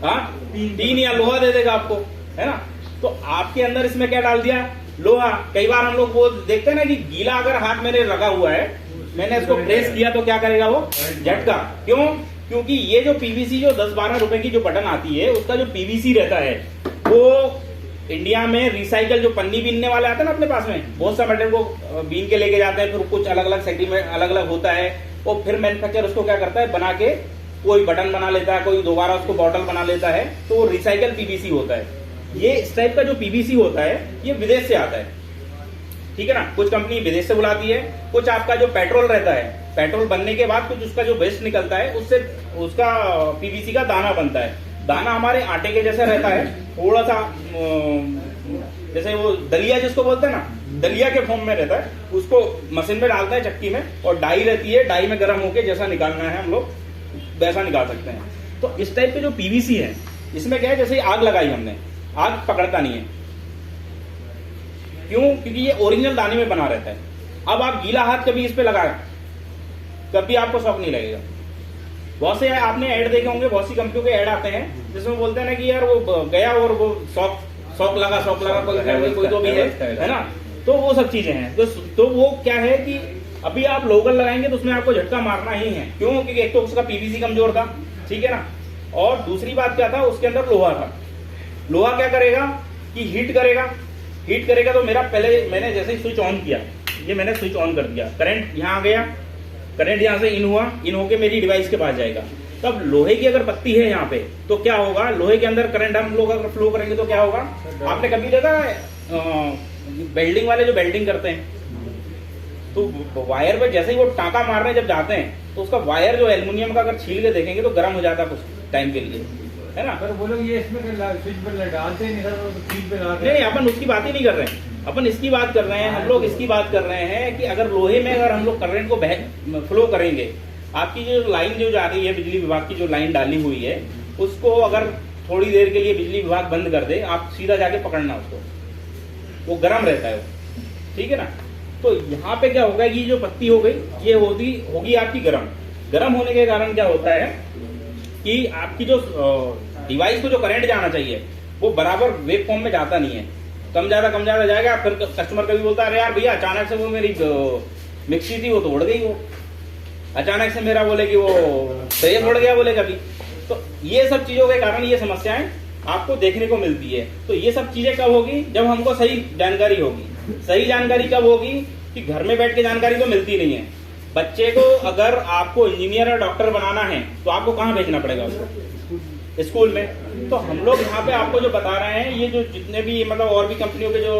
हाँ, टीन या लोहा दे देगा आपको, है ना। तो आपके अंदर इसमें क्या डाल दिया, लोहा। कई बार हम लोग वो देखते हैं ना कि गीला अगर हाथ मेरे लगा हुआ है, मैंने इसको प्रेस किया तो क्या करेगा वो, झटका। क्यों? क्योंकि ये जो पीवीसी जो 10-12 रुपए की जो बटन आती है, उसका जो पीवीसी रहता है वो इंडिया में रिसाइकल जो पन्नी बीनने वाले आते हैं ना अपने पास में, बहुत सा मटेरियल को बीन के लेके जाते हैं, फिर कुछ अलग अलग सेगमेंट अलग अलग होता है, और फिर मैन्युफैक्चर उसको क्या करता है, बना के कोई बटन बना लेता है, कोई दोबारा उसको बॉटल बना लेता है, तो रिसाइकल पीवीसी होता है। ये इस टाइप का जो पीवीसी होता है ये विदेश से आता है, ठीक है ना। कुछ कंपनी विदेश से बुलाती है, कुछ आपका जो पेट्रोल रहता है, पेट्रोल बनने के बाद कुछ उसका जो वेस्ट निकलता है उससे उसका पीवीसी का दाना बनता है। दाना हमारे आटे के जैसा रहता है, थोड़ा सा जैसे वो दलिया जिसको बोलते हैं ना, दलिया के फॉर्म में रहता है। उसको मशीन में डालते हैं, चक्की में, और डाई रहती है, डाई में गर्म होके जैसा निकालना है हम लोग वैसा निकाल सकते हैं। तो इस टाइप के जो पीवीसी है, इसमें क्या है, जैसे आग लगाई हमने, आग पकड़ता नहीं है। क्यों? क्योंकि ये ओरिजिनल दाने में बना रहता है। अब आप गीला हाथ कभी इस पे लगाए, कभी आपको शौक नहीं लगेगा। बहुत से आपने ऐड देखे होंगे, बहुत सी कंपनियों के ऐड आते हैं जिसमें बोलते हैं ना कि यार वो गया और वो शौक लगा कोई तो भी है ना। तो वो सब चीजें हैं। तो वो क्या है कि अभी आप लोकल लगाएंगे तो उसमें आपको झटका मारना ही है। क्यों? क्योंकि एक तो उसका पीवीसी कमजोर था, ठीक है ना, और दूसरी बात क्या था, उसके अंदर लोहा था। लोहा क्या करेगा कि हीट करेगा। तो मेरा पहले मैंने जैसे ही स्विच ऑन किया, ये मैंने स्विच ऑन कर दिया, करंट यहाँ आ गया, करंट यहाँ से इन होके मेरी डिवाइस के पास जाएगा। तब लोहे की अगर पत्ती है यहाँ पे तो क्या होगा, लोहे के अंदर करंट हम लोग अगर फ्लो करेंगे तो क्या होगा। आपने कभी देखा वेल्डिंग वाले जो वेल्डिंग करते हैं, तो वायर पे जैसे ही वो टाँका मारने जब जाते हैं तो उसका वायर जो एल्युमिनियम का अगर छील के देखेंगे तो गर्म हो जाता है कुछ टाइम के लिए, है ना। पर वो लोग ये इसमें स्विच पर डालते नहीं सर, स्विच पे डालते नहीं, अपन उसकी बात ही नहीं कर रहे हैं, अपन इसकी बात कर रहे हैं। हम लोग इसकी बात कर रहे हैं कि अगर लोहे में अगर हम लोग करंट को फ्लो करेंगे, आपकी जो लाइन जो जा रही है, बिजली विभाग की जो लाइन डाली हुई है, उसको अगर थोड़ी देर के लिए बिजली विभाग बंद कर दे, आप सीधा जाके पकड़ना उसको, वो गर्म रहता है, ठीक है ना। तो यहाँ पे क्या होगा कि जो पत्ती हो गई ये होगी आपकी गर्म होने के कारण क्या होता है कि आपकी जो डिवाइस को जो करंट जाना चाहिए वो बराबर वेव फॉर्म में जाता नहीं है, कम ज्यादा जाएगा। फिर कस्टमर कभी बोलता है अरे यार भैया अचानक से वो मेरी मिक्सी थी वो तो उड़ गई, वो अचानक से मेरा बोले कि वो फ्रेम उड़ गया बोले कभी। तो ये सब चीजों के कारण ये समस्याएं आपको देखने को मिलती है। तो ये सब चीजें कब होगी, जब हमको सही जानकारी होगी। सही जानकारी कब होगी कि घर में बैठ के जानकारी तो मिलती नहीं है। बच्चे को अगर आपको इंजीनियर और डॉक्टर बनाना है तो आपको कहाँ भेजना पड़ेगा उसको, स्कूल में। तो हम लोग यहाँ पे आपको जो बता रहे हैं, ये जो जितने भी मतलब और भी कंपनियों के जो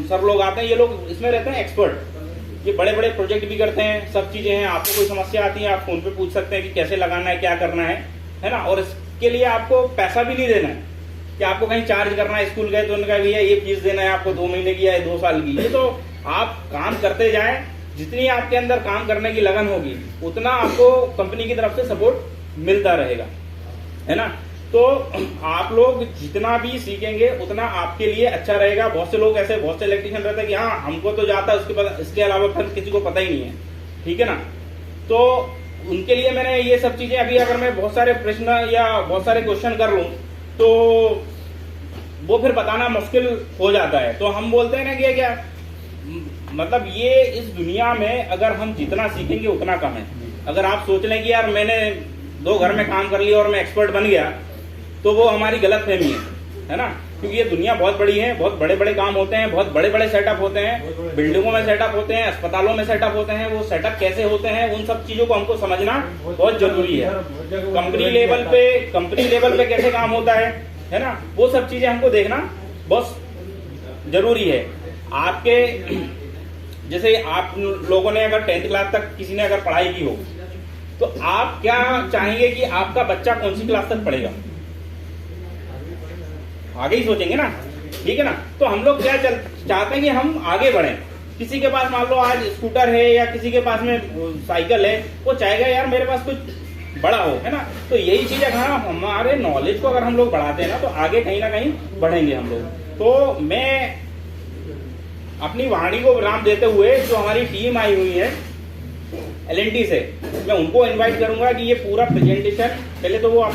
सर लोग आते हैं, ये लोग इसमें रहते हैं एक्सपर्ट। ये बड़े बड़े प्रोजेक्ट भी करते हैं, सब चीजें हैं। आपको कोई समस्या आती है आप फोन पे पूछ सकते हैं कि कैसे लगाना है, क्या करना है ना। और इसके लिए आपको पैसा भी नहीं देना है कि आपको कहीं चार्ज करना है। स्कूल गए तो उनका भैया ये फीस देना है आपको 2 महीने की या 2 साल की। ये तो आप काम करते जाए, जितनी आपके अंदर काम करने की लगन होगी उतना आपको कंपनी की तरफ से सपोर्ट मिलता रहेगा, है ना। तो आप लोग जितना भी सीखेंगे उतना आपके लिए अच्छा रहेगा। बहुत से लोग ऐसे, बहुत से इलेक्ट्रिशियन रहते हैं कि हाँ हमको तो जाता है, इसके अलावा फिर किसी को पता ही नहीं है, ठीक है ना। तो उनके लिए मैंने ये सब चीजें, अभी अगर मैं बहुत सारे प्रश्न या बहुत सारे क्वेश्चन कर लूं तो वो फिर बताना मुश्किल हो जाता है। तो हम बोलते हैं ना कि क्या मतलब, ये इस दुनिया में अगर हम जितना सीखेंगे उतना कम है। अगर आप सोच लें कि यार मैंने 2 घर में काम कर लिया और मैं एक्सपर्ट बन गया, तो वो हमारी गलत फहमी है ना। क्योंकि ये दुनिया बहुत बड़ी है, बहुत बड़े बड़े काम होते हैं, बहुत बड़े बड़े सेटअप होते हैं, बिल्डिंगों में सेटअप होते हैं, अस्पतालों में सेटअप होते हैं। वो सेटअप कैसे होते हैं, उन सब चीजों को हमको समझना बहुत जरूरी है। कंपनी लेवल पे कैसे काम होता है ना, वो सब चीजें हमको देखना बहुत जरूरी है। आपके जैसे आप लोगों ने अगर 10th क्लास तक किसी ने अगर पढ़ाई की हो, तो आप क्या चाहेंगे कि आपका बच्चा कौन सी क्लास तक पढ़ेगा, आगे ही सोचेंगे ना, ठीक है ना। तो हम लोग क्या चाहते हैं कि हम आगे बढ़ें। किसी के पास मान लो आज स्कूटर है या किसी के पास में साइकिल है, वो चाहेगा यार मेरे पास कुछ बड़ा हो, है ना। तो यही चीज अगर हमारे नॉलेज को अगर हम लोग बढ़ाते हैं ना, तो आगे कहीं ना कहीं बढ़ेंगे हम लोग। तो मैं अपनी वाणी को विराम देते हुए, जो हमारी टीम आई हुई है L&T से, मैं उनको इनवाइट करूंगा कि ये पूरा प्रेजेंटेशन पहले तो वो आप